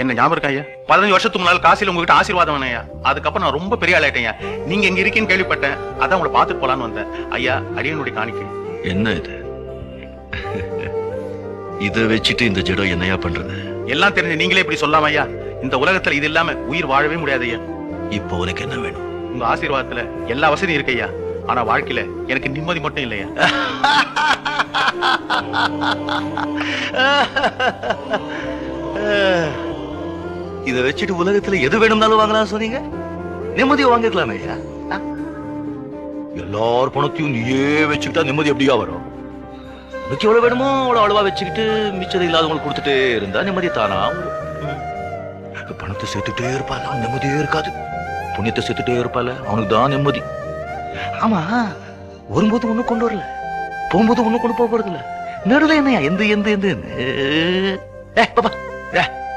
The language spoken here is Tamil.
என்ன ஞாபகம் இருக்கா ஐயா? 15 வருஷத்துக்கு முன்னால காசில உங்ககிட்ட ஆசீர்வாதம் ஐயா. அதுக்கப்புறம் நான் ரொம்ப பெரிய ஆளாயிட்டேன். நீங்க இங்க இருக்கீன்னு கேள்விப்பட்டேன். அதான் உங்களை பார்த்துட்டு போலான்னு வந்தேன். ஐயா, அடியனுடைய காணிக்கை. என்ன இது? இதை வச்சுட்டு இந்த ஜடம் என்னையா பண்றது? எல்லாம் தெரிஞ்சு நீங்களே இப்படி சொல்லாம ஐயா. இந்த உலகத்துல இது இல்லாம உயிர் வாழவே முடியாது ஐயா. இப்போ உனக்கு என்ன வேணும்? உங்க ஆசீர்வாதத்துல எல்லா வசதியும் இருக்கு ஐயா. ஆனா வாழ்க்கையில எனக்கு நிம்மதி மட்டும் இல்லையா. இதை வச்சுட்டு உலகத்துல எது வேணும்னாலும் வாங்கலாம் சொன்னீங்க. நிம்மதியை வாங்கிக்கலாமே ஐயா. எல்லார் பணத்தையும் நீயே வச்சுக்கிட்டா நிம்மதி எப்படியா வரும்? உனக்கு எவ்வளவு வேணுமோ அவ்வளவு அளவா வச்சுக்கிட்டு மிச்சம் இல்லாதவங்களுக்கு கொடுத்துட்டே இருந்தா நிம்மதி தானா வரும். பணத்தை சேர்த்துட்டே இருப்பால நிம்மதியே இருக்காது. புண்ணியத்தை சேர்த்துட்டே இருப்பால அவனுக்கு தான் நிம்மதி. ஆமா, வரும்போது ஒண்ணு கொண்டு வரல, போகும்போது ஒண்ணு கொண்டு போக போறது இல்ல. நடுவில் என்னையா எந்த எந்த எந்த